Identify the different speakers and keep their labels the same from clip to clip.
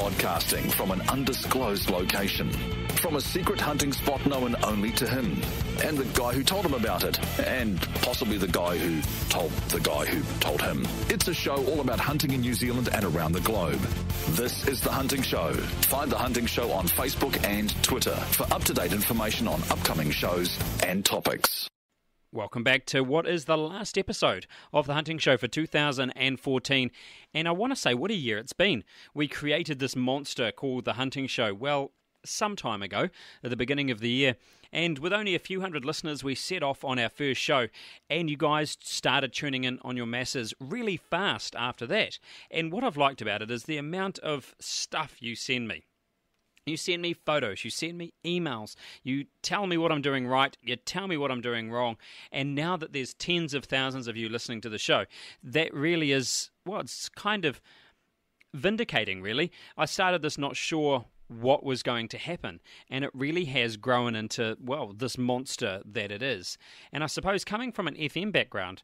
Speaker 1: Broadcasting from an undisclosed location. From a secret hunting spot known only to him. And the guy who told him about it. And possibly the guy who told him. It's a show all about hunting in New Zealand and around the globe. This is The Hunting Show. Find The Hunting Show on Facebook and Twitter for up-to-date information on upcoming shows and topics.
Speaker 2: Welcome back to what is the last episode of The Hunting Show for 2014. And I want to say, what a year it's been. We created this monster called The Hunting Show, well, some time ago, at the beginning of the year. And with only a few hundred listeners, we set off on our first show. And you guys started tuning in on your masses really fast after that. And what I've liked about it is the amount of stuff you send me. You send me photos, you send me emails, you tell me what I'm doing right, you tell me what I'm doing wrong. And now that there's tens of thousands of you listening to the show, that really is, well, it's kind of vindicating, really. I started this not sure what was going to happen, and it really has grown into, well, this monster that it is. And I suppose coming from an FM background,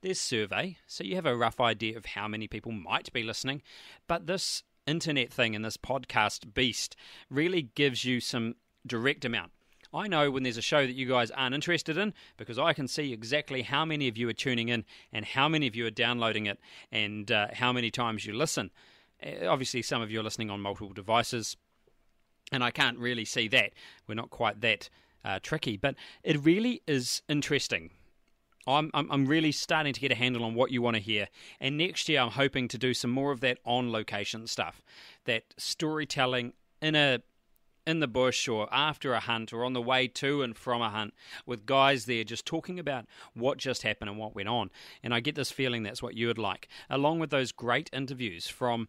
Speaker 2: there's survey, so you have a rough idea of how many people might be listening, but this internet thing and this podcast beast really gives you some direct amount. I know when there's a show that you guys aren't interested in because I can see exactly how many of you are tuning in and how many of you are downloading it and how many times you listen. Obviously, some of you are listening on multiple devices and I can't really see that. We're not quite that tricky, but it really is interesting. I'm really starting to get a handle on what you want to hear. And next year I'm hoping to do some more of that on-location stuff. That storytelling in the bush or after a hunt or on the way to and from a hunt with guys there just talking about what just happened and what went on. And I get this feeling that's what you would like. Along with those great interviews from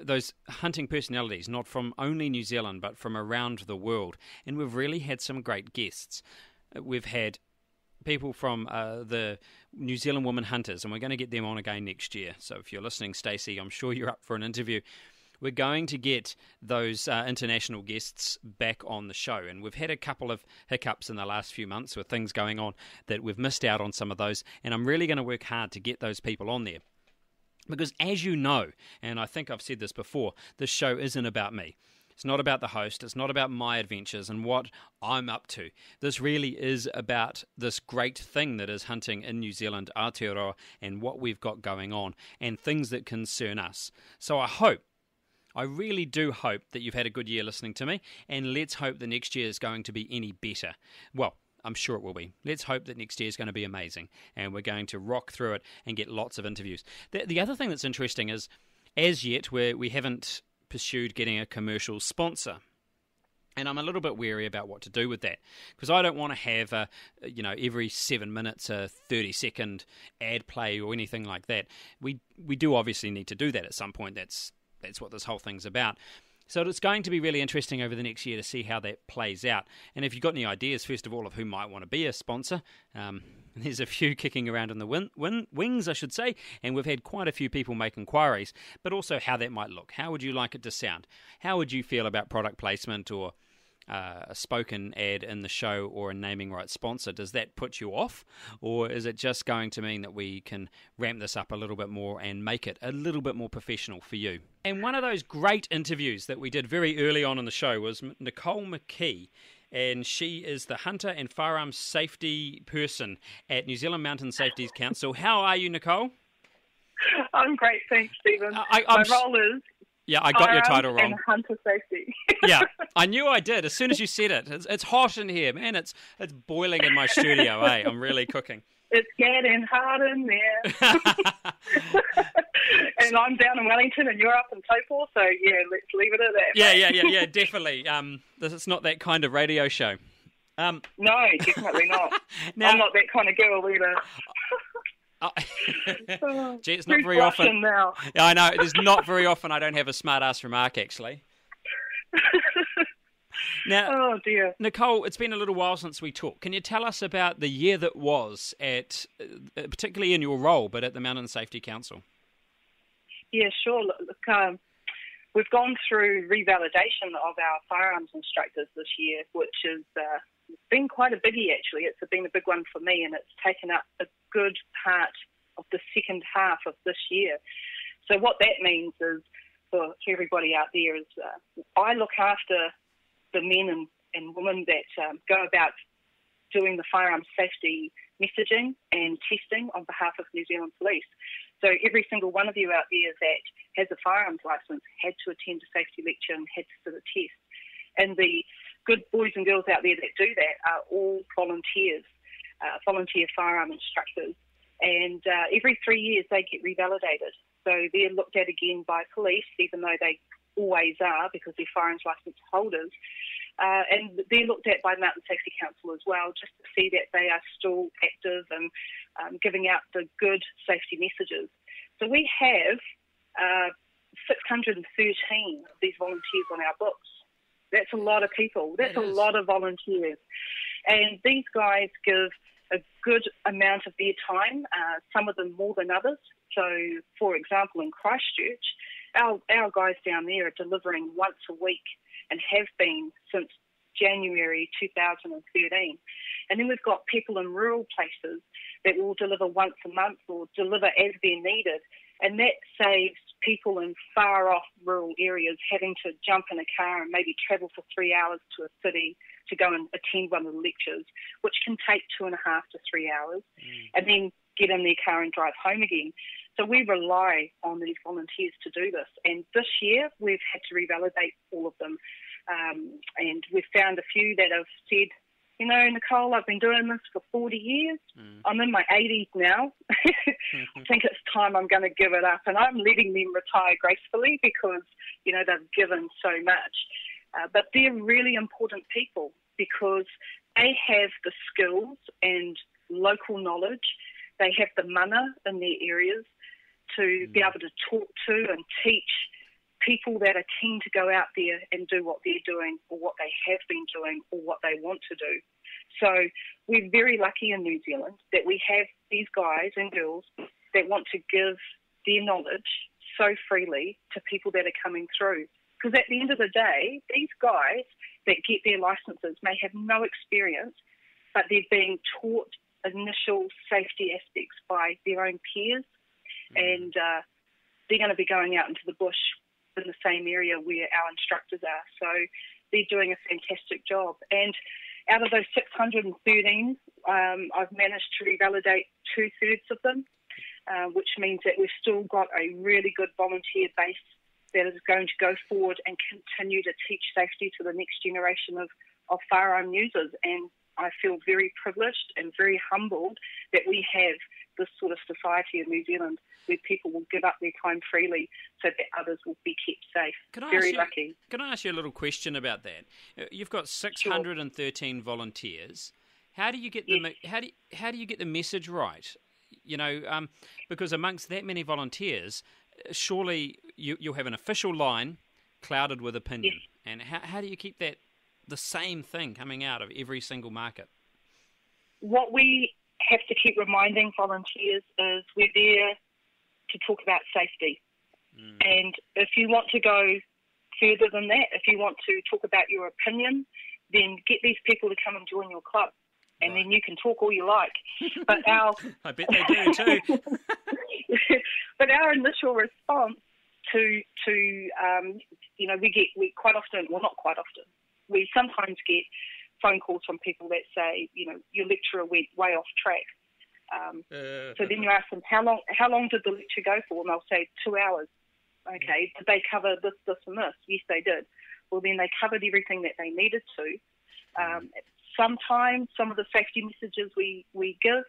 Speaker 2: those hunting personalities, not from only New Zealand but from around the world. And we've really had some great guests. We've had people from the New Zealand Women Hunters, and we're going to get them on again next year. So if you're listening, Stacey, I'm sure you're up for an interview. We're going to get those international guests back on the show, and we've had a couple of hiccups in the last few months with things going on that we've missed out on some of those, and I'm really going to work hard to get those people on there. Because as you know, and I think I've said this before, this show isn't about me. It's not about the host. It's not about my adventures and what I'm up to. This really is about this great thing that is hunting in New Zealand, Aotearoa, and what we've got going on and things that concern us. So I really do hope that you've had a good year listening to me, and let's hope the next year is going to be any better. Well, I'm sure it will be. Let's hope that next year is going to be amazing, and we're going to rock through it and get lots of interviews. The other thing that's interesting is, as yet, we haven't pursued getting a commercial sponsor, and I'm a little bit wary about what to do with that because I don't want to have every 7 minutes a 30-second ad play or anything like that. We do obviously need to do that at some point. That's what this whole thing's about. So it's going to be really interesting over the next year to see how that plays out. And if you've got any ideas, first of all, of who might want to be a sponsor, there's a few kicking around in the wings, I should say, and we've had quite a few people make inquiries, but also how that might look. How would you like it to sound? How would you feel about product placement or a spoken ad in the show or a naming rights sponsor? Does that put you off, or is it just going to mean that we can ramp this up a little bit more and make it a little bit more professional for you? And one of those great interviews that we did very early on in the show was Nicole McKee, and she is the hunter and firearms safety person at New Zealand Mountain Safety Council. How are you, Nicole?
Speaker 3: I'm great, thanks, Stephen. My role is
Speaker 2: yeah, I got your title wrong.
Speaker 3: And hunter safety.
Speaker 2: Yeah, I knew I did as soon as you said it. It's hot in here, man. It's boiling in my studio. I'm really cooking.
Speaker 3: It's getting hot in there. And I'm down in Wellington, and you're up in Taupo. So yeah, let's leave it at that.
Speaker 2: Yeah, definitely. It's not that kind of radio show.
Speaker 3: No, definitely not. Now, I'm not that kind of girl either.
Speaker 2: Gee, it's not very often.
Speaker 3: Now.
Speaker 2: Yeah, I know. There's not very often I don't have a smart-ass remark, actually. Now,
Speaker 3: oh dear,
Speaker 2: Nicole, it's been a little while since we talked. Can you tell us about the year that was, at particularly in your role, but at the Mountain Safety Council?
Speaker 3: Yeah, sure. Look, we've gone through revalidation of our firearms instructors this year, which has been quite a biggie, actually. It's been a big one for me, and it's taken up a good part of the second half of this year. So what that means is for everybody out there is I look after the men and women that go about doing the firearms safety messaging and testing on behalf of New Zealand Police. So every single one of you out there that has a firearms licence had to attend a safety lecture and had to sit a test. And the good boys and girls out there that do that are all volunteers, volunteer firearm instructors. And every 3 years they get revalidated. So they're looked at again by police, even though they always are because they're firearms licence holders. And they're looked at by Mountain Safety Council as well, just to see that they are still active and giving out the good safety messages. So we have 613 of these volunteers on our books. That's a lot of people. That's a lot of volunteers. And these guys give a good amount of their time, some of them more than others. So, for example, in Christchurch, our guys down there are delivering once a week and have been since January 2013. And then we've got people in rural places that will deliver once a month or deliver as they're needed. And that saves people in far-off rural areas having to jump in a car and maybe travel for 3 hours to a city to go and attend one of the lectures, which can take 2.5 to 3 hours, and then get in their car and drive home again. So we rely on these volunteers to do this. And this year, we've had to revalidate all of them. And we've found a few that have said, you know, Nicole, I've been doing this for 40 years. I'm in my 80s now. I think it's time I'm going to give it up. And I'm letting them retire gracefully because, you know, they've given so much. But they're really important people because they have the skills and local knowledge. They have the mana in their areas to be able to talk to and teach people that are keen to go out there and do what they're doing or what they have been doing or what they want to do. So we're very lucky in New Zealand that we have these guys and girls that want to give their knowledge so freely to people that are coming through. Because at the end of the day, these guys that get their licences may have no experience, but they're being taught initial safety aspects by their own peers, and they're going to be going out into the bush in the same area where our instructors are. So they're doing a fantastic job. And out of those 613, I've managed to revalidate 2/3 of them, which means that we've still got a really good volunteer base that is going to go forward and continue to teach safety to the next generation of firearm users. And I feel very privileged and very humbled that we have this sort of society in New Zealand where people will give up their time freely so that others will be kept safe. Very lucky.
Speaker 2: Can I ask you a little question about that? You've got 613 volunteers. How do you get the how do you get the message right? You know, because amongst that many volunteers, surely you'll have an official line clouded with opinion. Yes. And how do you keep that the same thing coming out of every single market?
Speaker 3: What we have to keep reminding volunteers is we're there to talk about safety. And if you want to go further than that, if you want to talk about your opinion, then get these people to come and join your club. And then you can talk all you like. But
Speaker 2: I bet they do too.
Speaker 3: But our initial response to you know, we quite often, well, not quite often, we sometimes get phone calls from people that say, you know, your lecturer went way off track. So then you ask them, how long did the lecture go for? And they'll say 2 hours. Okay, did they cover this, and this? Yes, they did. Well, then they covered everything that they needed to. Sometimes some of the safety messages we give,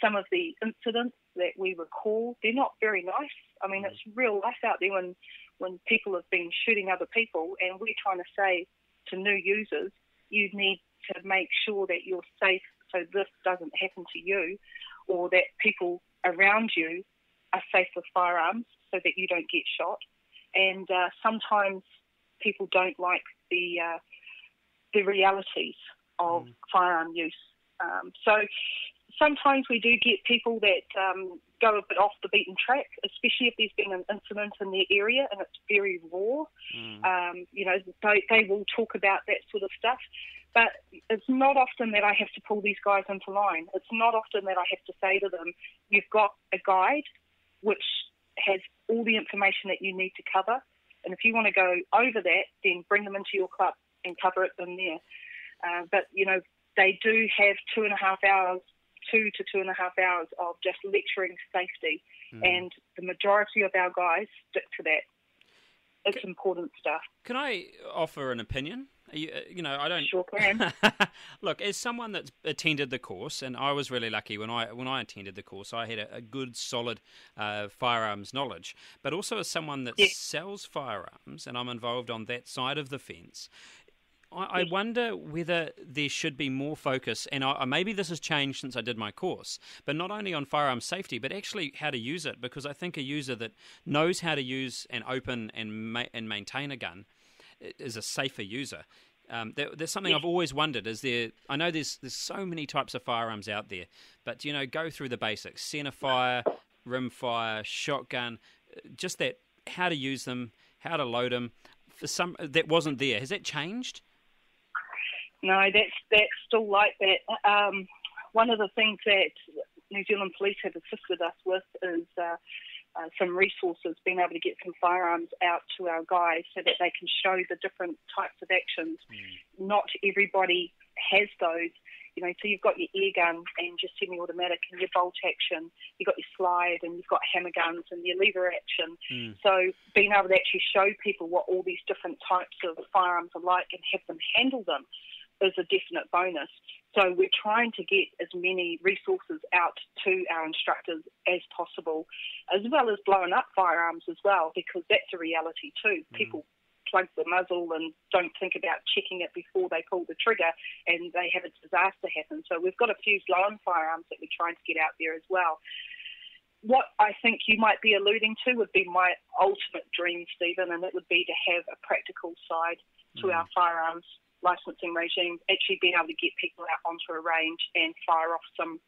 Speaker 3: some of the incidents that we recall, they're not very nice. I mean, it's real life out there when people have been shooting other people, and we're trying to say to new users, you need to make sure that you're safe so this doesn't happen to you, or that people around you are safe with firearms so that you don't get shot. And sometimes people don't like the realities of firearm use. So sometimes we do get people that go a bit off the beaten track, especially if there's been an incident in their area and it's very raw. You know, they will talk about that sort of stuff. But it's not often that I have to pull these guys into line. It's not often that I have to say to them, you've got a guide which has all the information that you need to cover. And if you want to go over that, then bring them into your club and cover it in there. But, they do have 2.5 hours, 2 to 2.5 hours of just lecturing safety. And the majority of our guys stick to that. It's important stuff.
Speaker 2: Can I offer an opinion? I don't.
Speaker 3: Sure can.
Speaker 2: Look, as someone that's attended the course, and I was really lucky when I attended the course, I had a good, solid firearms knowledge. But also as someone that sells firearms, and I'm involved on that side of the fence, I wonder whether there should be more focus, and maybe this has changed since I did my course, but not only on firearm safety, but actually how to use it, because I think a user that knows how to use and open and maintain a gun is a safer user. There's something I've always wondered. I know there's so many types of firearms out there, but, go through the basics: centerfire, rimfire, shotgun, just that, how to use them, how to load them. For some, that wasn't there. Has that changed?
Speaker 3: No, that's still like that. One of the things that New Zealand Police have assisted us with is some resources, being able to get some firearms out to our guys so that they can show the different types of actions. Not everybody has those. So you've got your air gun and your semi-automatic and your bolt action. You've got your slide and you've got hammer guns and your lever action. So being able to actually show people what all these different types of firearms are like and have them handle them is a definite bonus. So we're trying to get as many resources out to our instructors as possible, as well as blowing up firearms as well, because that's a reality too. People plug the muzzle and don't think about checking it before they pull the trigger, and they have a disaster happen. So we've got a few blown firearms that we're trying to get out there as well. What I think you might be alluding to would be my ultimate dream, Stephen, and it would be to have a practical side to our firearms licensing regime, actually being able to get people out onto a range and fire off some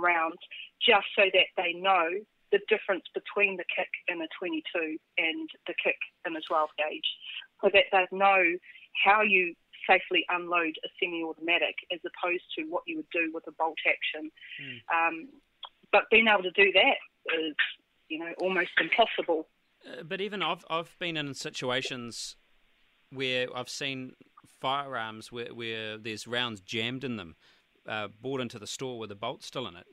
Speaker 3: rounds, just so that they know the difference between the kick in a 22 and the kick in a 12 gauge, so that they know how you safely unload a semi-automatic as opposed to what you would do with a bolt action. But being able to do that is, almost impossible.
Speaker 2: But even I've been in situations where I've seen firearms where there's rounds jammed in them, brought into the store with a bolt still in it,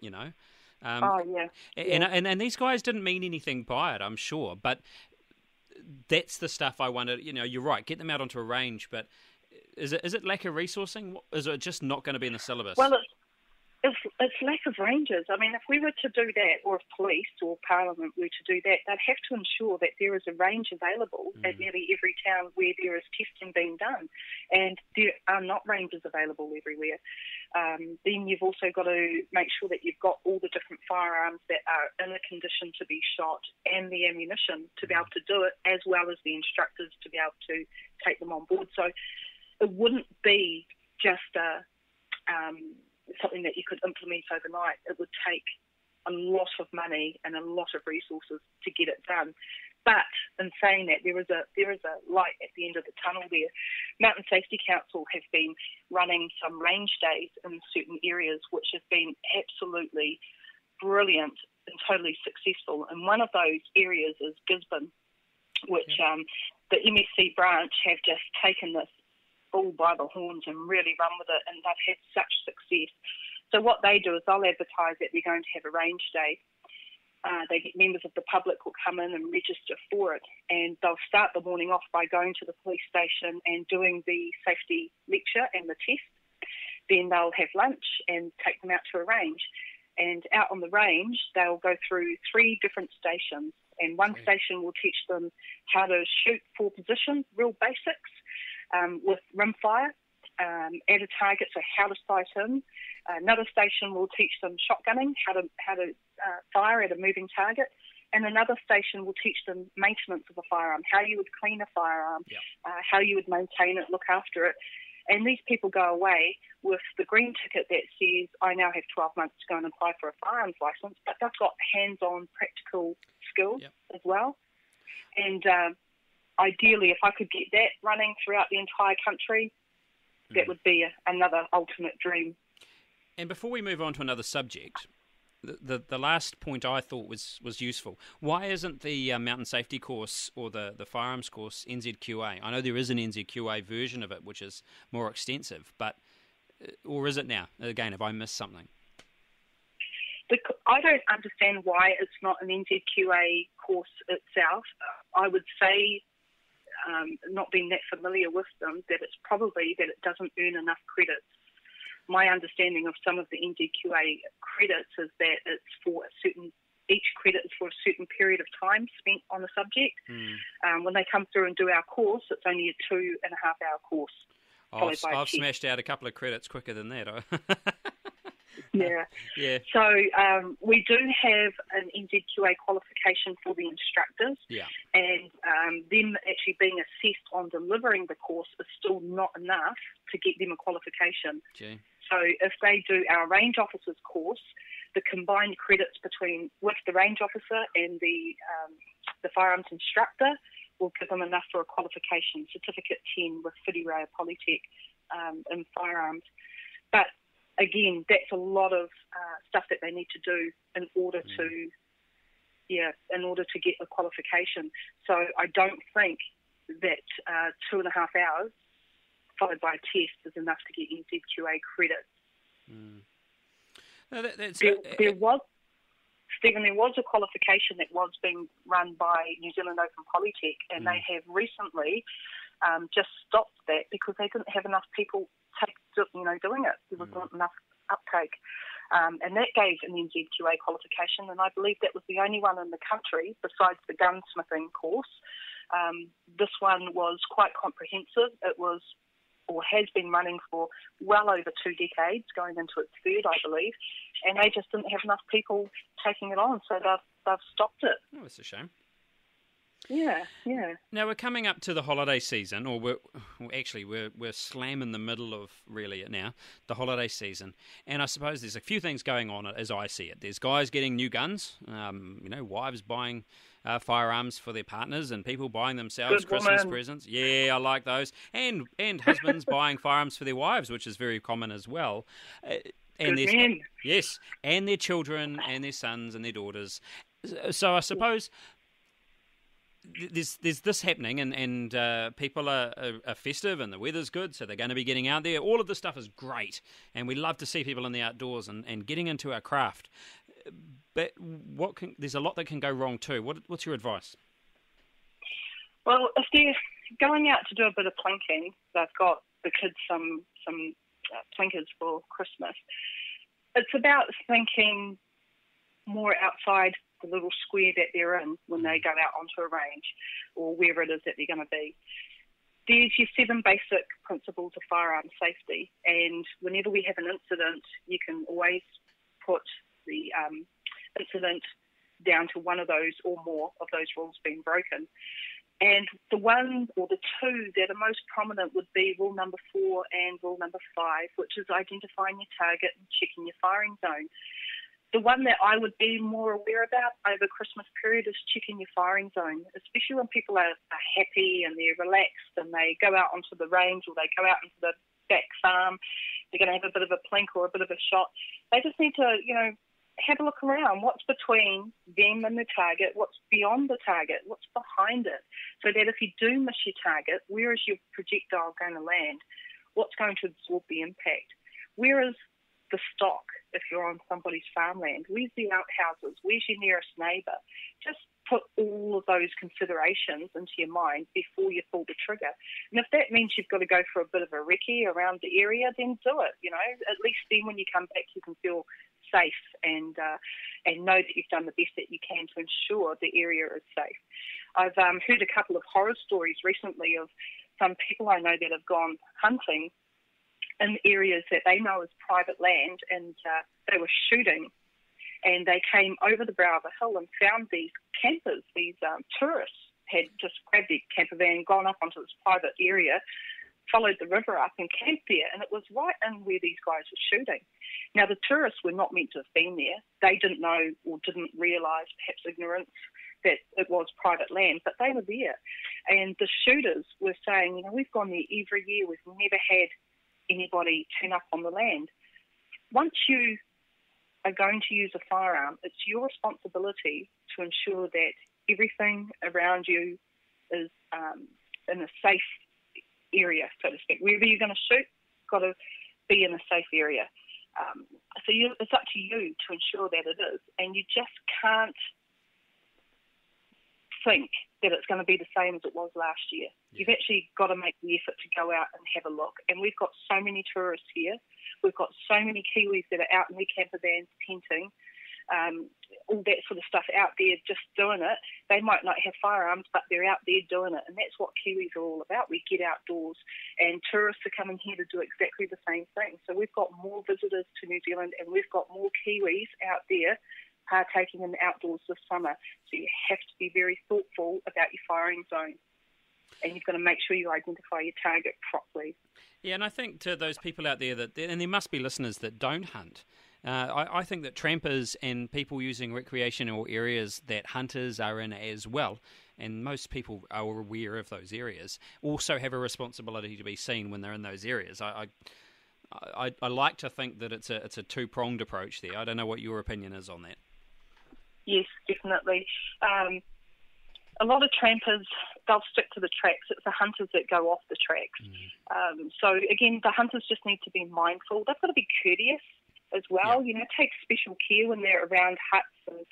Speaker 2: And these guys didn't mean anything by it, I'm sure, but that's the stuff I wonder. You're right, get them out onto a range, but is it lack of resourcing? Is it just not going to be in the syllabus?
Speaker 3: Well, it's lack of ranges. I mean, if we were to do that, or if police or Parliament were to do that, they'd have to ensure that there is a range available at nearly every town where there is testing being done. And there are not ranges available everywhere. Then you've also got to make sure that you've got all the different firearms that are in a condition to be shot and the ammunition to be able to do it, as well as the instructors to be able to take them on board. So it wouldn't be just something that you could implement overnight. It would take a lot of money and a lot of resources to get it done. But in saying that, there is a light at the end of the tunnel there. Mountain Safety Council have been running some range days in certain areas, which have been absolutely brilliant and totally successful. And one of those areas is Gisborne, which the MSC branch have just taken this bull by the horns and really run with it, and they've had such success. So what they do is they'll advertise that they're going to have a range day. They get members of the public will come in and register for it, and they'll start the morning off by going to the police station and doing the safety lecture and the test. Then they'll have lunch and take them out to a range. And out on the range, they'll go through 3 different stations, and one station will teach them how to shoot 4 positions, real basics, with rimfire at a target, so how to sight in. Another station will teach them shotgunning, how to fire at a moving target, and another station will teach them maintenance of a firearm, how you would clean a firearm, how you would maintain it, look after it. And these people go away with the green ticket that says, I now have 12 months to go and apply for a firearms license, but they've got hands-on practical skills as well. And ideally, if I could get that running throughout the entire country, that would be another ultimate dream.
Speaker 2: And before we move on to another subject, the last point I thought was useful. Why isn't the mountain safety course or the firearms course NZQA? I know there is an NZQA version of it which is more extensive, but or is it now? Again, have I missed something?
Speaker 3: I don't understand why it's not an NZQA course itself. I would say, not being that familiar with them, that it's probably that it doesn't earn enough credits. My understanding of some of the NZQA credits is that it's for each credit is for a certain period of time spent on the subject. When they come through and do our course, it's only a 2.5-hour course.
Speaker 2: I've smashed out a couple of credits quicker than that.
Speaker 3: Yeah. So we do have an NZQA qualification for the instructors, and them actually being assessed on delivering the course is still not enough to get them a qualification.
Speaker 2: Gee.
Speaker 3: So if they do our range officers course, the combined credits with the range officer and the firearms instructor will give them enough for a qualification, Certificate 10 with Whitireia Polytech in firearms. But again, that's a lot of stuff that they need to do in order to get a qualification. So I don't think that 2.5 hours followed by a test is enough to get NZQA credit.
Speaker 2: No,
Speaker 3: there was a qualification that was being run by New Zealand Open Polytech, and they have recently just stopped that because they didn't have enough people doing it. There was not enough uptake. And that gave an NZQA qualification, and I believe that was the only one in the country besides the gunsmithing course. This one was quite comprehensive. It was, or has been running for well over 2 decades, going into its third, I believe, and they just didn't have enough people taking it on, so they've stopped it.
Speaker 2: Oh, that's a shame.
Speaker 3: Yeah.
Speaker 2: Now we're coming up to the holiday season, or we're slam in the middle of really now the holiday season, and I suppose there's a few things going on as I see it. There's guys getting new guns, wives buying firearms for their partners, and people buying themselves Christmas presents. Yeah, I like those, and husbands buying firearms for their wives, which is very common as well. And yes, and their children and their sons and their daughters. So I suppose there's this happening, and people are festive, and the weather's good, so they're going to be getting out there. All of this stuff is great, and we love to see people in the outdoors and getting into our craft. But there's a lot that can go wrong too. What's your advice?
Speaker 3: Well, if they're going out to do a bit of plinking, they've got the kids some plinkers for Christmas. It's about thinking more outside the little square that they're in when they go out onto a range or wherever it is that they're going to be. There's your 7 basic principles of firearm safety, and whenever we have an incident, you can always put the incident down to one of those or more of those rules being broken. And the one or the two that are most prominent would be rule number 4 and rule number 5, which is identifying your target and checking your firing zone. The one that I would be more aware about over Christmas period is checking your firing zone, especially when people are happy and they're relaxed and they go out onto the range or they go out into the back farm. They're going to have a bit of a plink or a bit of a shot. They just need to, have a look around. What's between them and the target? What's beyond the target? What's behind it? So that if you do miss your target, where is your projectile going to land? What's going to absorb the impact? Where is the stock if you're on somebody's farmland? Where's the outhouses? Where's your nearest neighbour? Just put all of those considerations into your mind before you pull the trigger. And if that means you've got to go for a bit of a recce around the area, then do it. At least then when you come back, you can feel safe and know that you've done the best that you can to ensure the area is safe. I've heard a couple of horror stories recently of some people I know that have gone hunting in areas that they know is private land, and they were shooting, and they came over the brow of a hill and found these campers, these tourists had just grabbed their camper van, gone up onto this private area, followed the river up and camped there, and it was right in where these guys were shooting. Now, the tourists were not meant to have been there. They didn't know or didn't realise, perhaps ignorance, that it was private land, but they were there. And the shooters were saying, we've gone there every year, we've never had anybody turn up on the land. Once you are going to use a firearm, it's your responsibility to ensure that everything around you is in a safe area, so to speak. Wherever you're going to shoot, it's got to be in a safe area. So it's up to you to ensure that it is, and you just can't think that it's going to be the same as it was last year. Yeah. You've actually got to make the effort to go out and have a look. And we've got so many tourists here. We've got so many Kiwis that are out in their camper vans tenting, all that sort of stuff out there just doing it. They might not have firearms, but they're out there doing it. And that's what Kiwis are all about. We get outdoors, and tourists are coming here to do exactly the same thing. So we've got more visitors to New Zealand, and we've got more Kiwis out there partaking in the outdoors this summer. So you have to be very thoughtful about your firing zone, and you've got to make sure you identify your target properly.
Speaker 2: Yeah, and I think to those people out there and there must be listeners that don't hunt, I think that trampers and people using recreational areas that hunters are in as well, and most people are aware of those areas, also have a responsibility to be seen when they're in those areas. I like to think that it's a two-pronged approach there. I don't know what your opinion is on that.
Speaker 3: Yes, definitely. A lot of trampers, they'll stick to the tracks. It's the hunters that go off the tracks. So, again, the hunters just need to be mindful. They've got to be courteous as well. Yeah. Take special care when they're around huts and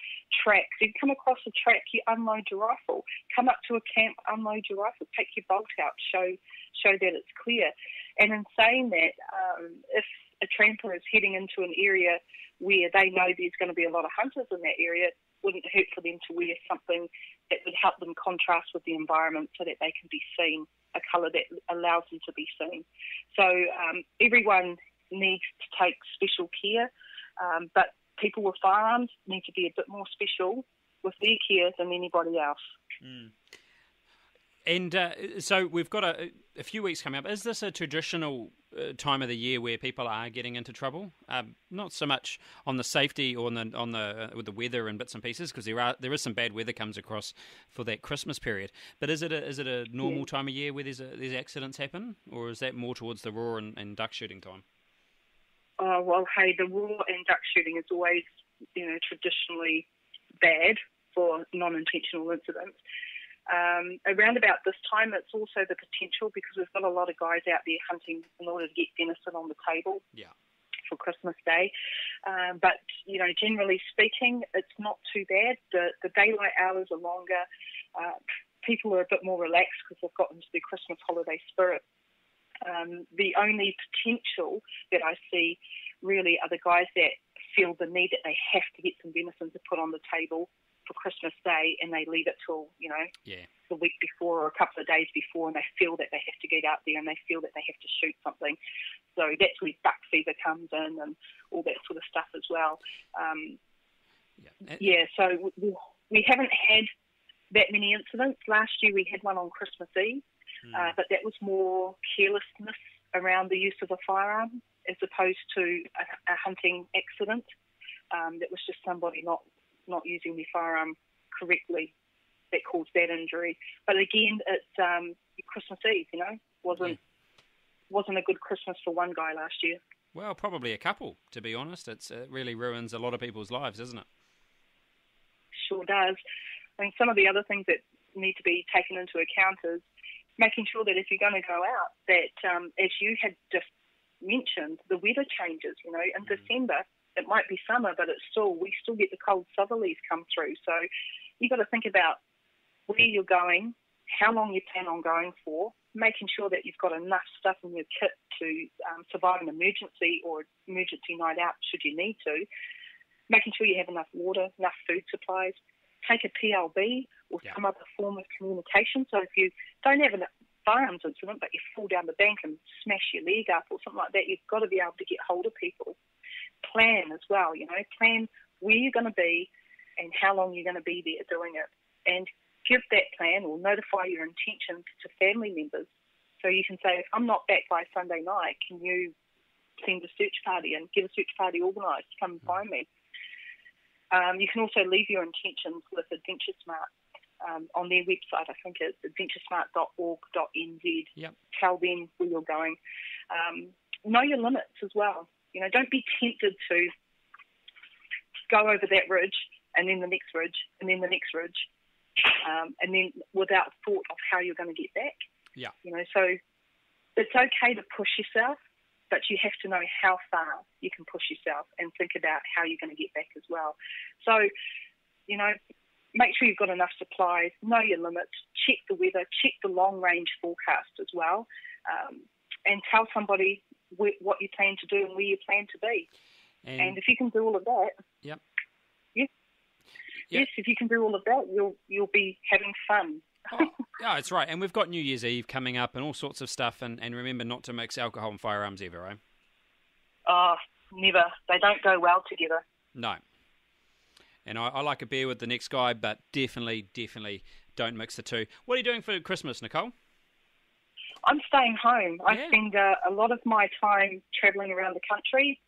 Speaker 3: tracks. You come across a track, you unload your rifle. Come up to a camp, unload your rifle. Take your bolt out, show that it's clear. And in saying that, if a tramper is heading into an area where they know there's going to be a lot of hunters in that area, it wouldn't hurt for them to wear something that would help them contrast with the environment so that they can be seen, a colour that allows them to be seen. So everyone needs to take special care, but people with firearms need to be a bit more special with their care than anybody else.
Speaker 2: And so we've got a few weeks coming up. Is this a traditional time of the year where people are getting into trouble? Not so much on the safety or with the weather and bits and pieces, because there is some bad weather comes across for that Christmas period. But is it a normal time of year where these accidents happen, or is that more towards the raw and duck shooting time?
Speaker 3: Oh well, hey, the raw and duck shooting is always traditionally bad for non-intentional incidents. Around about this time, it's also the potential, because we've got a lot of guys out there hunting in order to get venison on the table for Christmas Day. But, generally speaking, it's not too bad. The daylight hours are longer. People are a bit more relaxed because they've got into their Christmas holiday spirit. The only potential that I see really are the guys that feel the need that they have to get some venison to put on the table for Christmas Day, and they leave it till, the week before or a couple of days before, and they feel that they have to get out there and they feel that they have to shoot something. So that's where duck fever comes in and all that sort of stuff as well. So we haven't had that many incidents. Last year we had one on Christmas Eve, but that was more carelessness around the use of a firearm as opposed to a hunting accident. That was just somebody not using the firearm correctly that caused that injury. But again, it's Christmas Eve, wasn't a good Christmas for one guy last year.
Speaker 2: Well, probably a couple, to be honest. It really ruins a lot of people's lives, doesn't it?
Speaker 3: Sure does. I mean, some of the other things that need to be taken into account is making sure that if you're going to go out, that as you had just mentioned, the weather changes. In December, it might be summer, but we still get the cold southerlies come through. So you've got to think about where you're going, how long you plan on going for, making sure that you've got enough stuff in your kit to survive an emergency or emergency night out should you need to, making sure you have enough water, enough food supplies, take a PLB or some other form of communication. So if you don't have a firearms incident but you fall down the bank and smash your leg up or something like that, you've got to be able to get hold of people. Plan as well, plan where you're going to be and how long you're going to be there doing it, and give that plan or notify your intentions to family members. So you can say, if I'm not back by Sunday night, can you send a search party and get a search party organised to come and find me? You can also leave your intentions with Adventure Smart on their website. I think it's adventuresmart.org.nz. Tell them where you're going. Know your limits as well. Don't be tempted to go over that ridge, and then the next ridge, and then the next ridge, and then without thought of how you're going to get back.
Speaker 2: Yeah.
Speaker 3: So it's okay to push yourself, but you have to know how far you can push yourself and think about how you're going to get back as well. So, make sure you've got enough supplies, know your limits, check the weather, check the long-range forecast as well, and tell somebody what you plan to do and where you plan to be. And if you can do all of that,
Speaker 2: yep.
Speaker 3: Yes, if you can do all of that, you'll be having fun.
Speaker 2: Yeah, it's right. And we've got New Year's Eve coming up and all sorts of stuff. And remember not to mix alcohol and firearms ever, right?
Speaker 3: Oh, never. They don't go well together.
Speaker 2: No. And I like a beer with the next guy, but definitely don't mix the two. What are you doing for Christmas, Nicole? I'm
Speaker 3: staying home. I spend a lot of my time travelling around the country,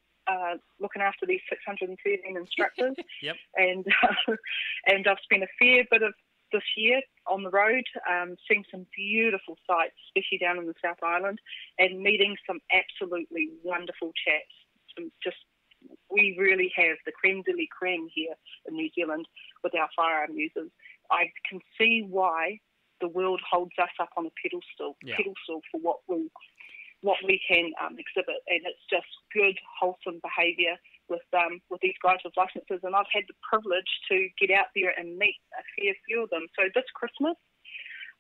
Speaker 3: looking after these 613 instructors.
Speaker 2: Yep.
Speaker 3: And I've spent a fair bit of this year on the road, seeing some beautiful sights, especially down in the South Island, and meeting some absolutely wonderful chaps. We really have the creme de la creme here in New Zealand with our firearm users. I can see why the world holds us up on a pedestal for what we can exhibit, and it's just good, wholesome behaviour with these guys with licences. And I've had the privilege to get out there and meet a fair few of them. So this Christmas,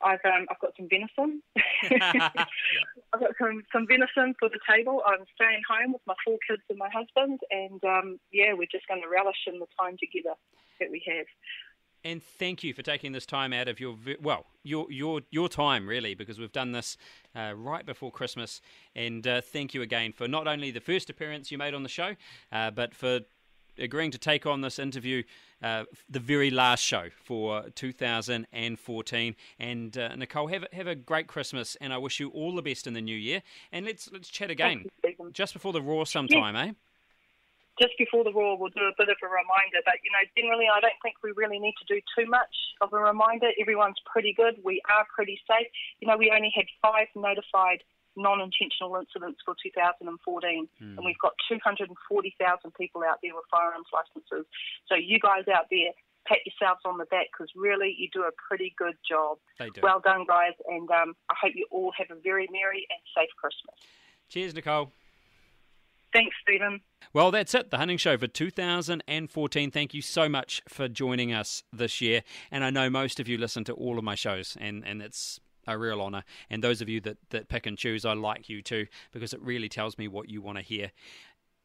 Speaker 3: I've got some venison. I've got some venison for the table. I'm staying home with my 4 kids and my husband, and we're just going to relish in the time together that we have.
Speaker 2: And thank you for taking this time out of your time, really, because we've done this right before Christmas. And thank you again for not only the first appearance you made on the show, but for agreeing to take on this interview, the very last show for 2014. And Nicole, have a great Christmas, and I wish you all the best in the new year. And let's chat again just before the Raw sometime, eh?
Speaker 3: Just before the Raw, we'll do a bit of a reminder. But, generally, I don't think we really need to do too much of a reminder. Everyone's pretty good. We are pretty safe. We only had 5 notified non-intentional incidents for 2014, and we've got 240,000 people out there with firearms licences. So you guys out there, pat yourselves on the back, because really you do a pretty good job.
Speaker 2: They do.
Speaker 3: Well done, guys, and I hope you all have a very merry and safe Christmas.
Speaker 2: Cheers, Nicole.
Speaker 3: Thanks, Stephen.
Speaker 2: Well, that's it, the Hunting Show for 2014. Thank you so much for joining us this year. And I know most of you listen to all of my shows, and it's a real honour. And those of you that pick and choose, I like you too, because it really tells me what you want to hear.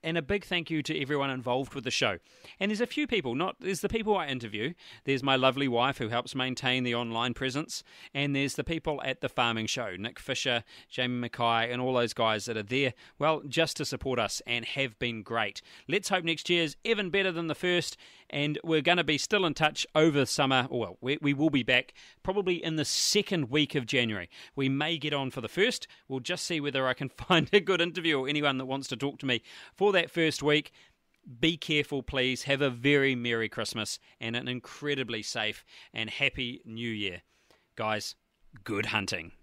Speaker 2: And a big thank you to everyone involved with the show. And there's a few people, there's the people I interview, there's my lovely wife who helps maintain the online presence, and there's the people at the Farming Show, Nick Fisher, Jamie Mackay, and all those guys that are there, well, just to support us and have been great. Let's hope next year is even better than the first, and we're going to be still in touch over summer. Well, we will be back probably in the second week of January. We may get on for the first. We'll just see whether I can find a good interview or anyone that wants to talk to me for that first week. Be careful, please. Have a very Merry Christmas and an incredibly safe and happy New Year. Guys, good hunting.